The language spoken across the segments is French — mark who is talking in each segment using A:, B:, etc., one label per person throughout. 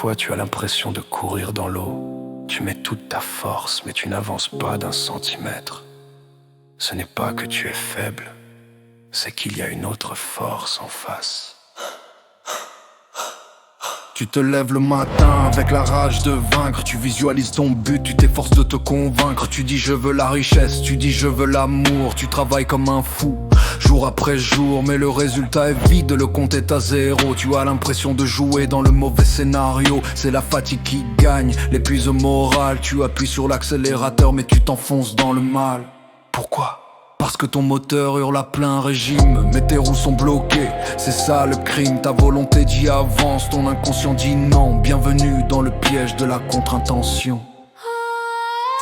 A: Parfois tu as l'impression de courir dans l'eau. Tu mets toute ta force, mais tu n'avances pas d'un centimètre. Ce n'est pas que tu es faible, c'est qu'il y a une autre force en face.
B: Tu te lèves le matin avec la rage de vaincre. Tu visualises ton but, tu t'efforces de te convaincre. Tu dis je veux la richesse, tu dis je veux l'amour. Tu travailles comme un fou, jour après jour, mais le résultat est vide, le compte est à zéro. Tu as l'impression de jouer dans le mauvais scénario. C'est la fatigue qui gagne, l'épuise morale. Tu appuies sur l'accélérateur mais tu t'enfonces dans le mal. Pourquoi ? Parce que ton moteur hurle à plein régime, mais tes roues sont bloquées, c'est ça le crime. Ta volonté dit avance, ton inconscient dit non. Bienvenue dans le piège de la contre-intention.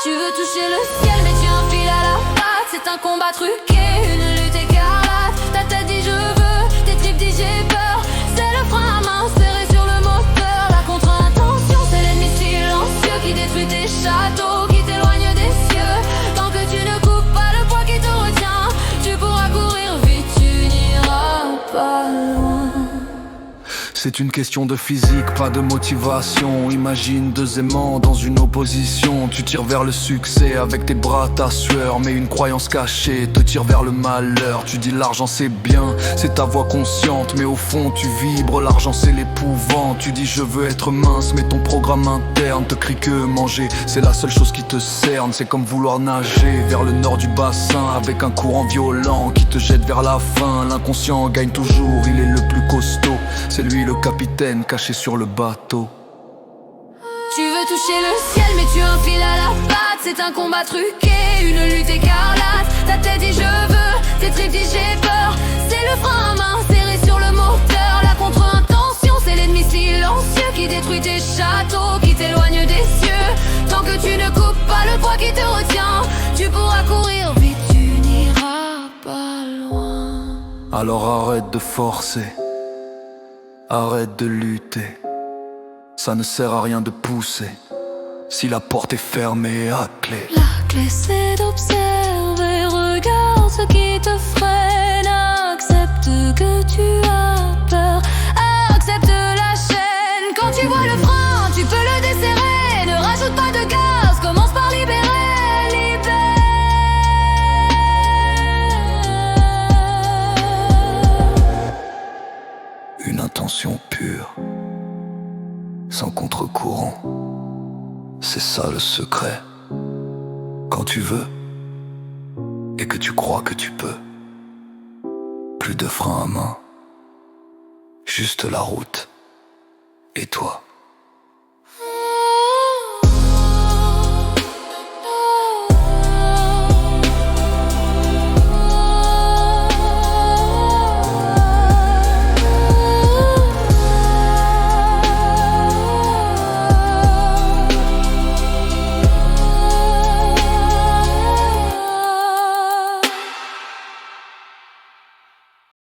C: Tu veux toucher le ciel mais tu enfiles à la patte. C'est un combat truqué, une lutte écarlate. Ta tête dit je veux, tes tripes dit j'ai peur. C'est le frein à main serré sur le moteur. La contre-intention c'est l'ennemi silencieux qui détruit tes châteaux, qui t'éloigne des cieux. Tant que tu ne coupes pas le poids qui te retient, tu pourras courir vite, tu n'iras pas loin.
B: C'est une question de physique, pas de motivation. Imagine deux aimants dans une opposition. Tu tires vers le succès avec tes bras, ta sueur, mais une croyance cachée te tire vers le malheur. Tu dis l'argent c'est bien, c'est ta voix consciente, mais au fond tu vibres, l'argent c'est l'épouvante. Tu dis je veux être mince, mais ton programme interne te crie que manger c'est la seule chose qui te cerne. C'est comme vouloir nager vers le nord du bassin avec un courant violent qui te jette vers la fin. L'inconscient gagne toujours, il est le plus costaud, c'est lui le capitaine caché sur le bateau.
C: Tu veux toucher le ciel mais tu enfiles à la patte. C'est un combat truqué, une lutte écarlate. Ta tête dit je veux, tes tripes dit j'ai peur. C'est le frein à main serré sur le moteur. La contre-intention c'est l'ennemi silencieux qui détruit tes châteaux, qui t'éloigne des cieux. Tant que tu ne coupes pas le poids qui te retient, tu pourras courir vite, tu n'iras pas loin.
B: Alors arrête de forcer, arrête de lutter, ça ne sert à rien de pousser si la porte est fermée à clé.
C: La clé c'est d'observer, regarde ce qui te freine. Accepte que tu as peur, accepte la chaîne. Quand tu vois le frein, tu peux le desserrer. Ne rajoute pas de gaz, commence par libérer, libère.
B: Une intention pure, sans contre-courant, c'est ça le secret. Quand tu veux, et que tu crois que tu peux, plus de frein à main, juste la route, et toi.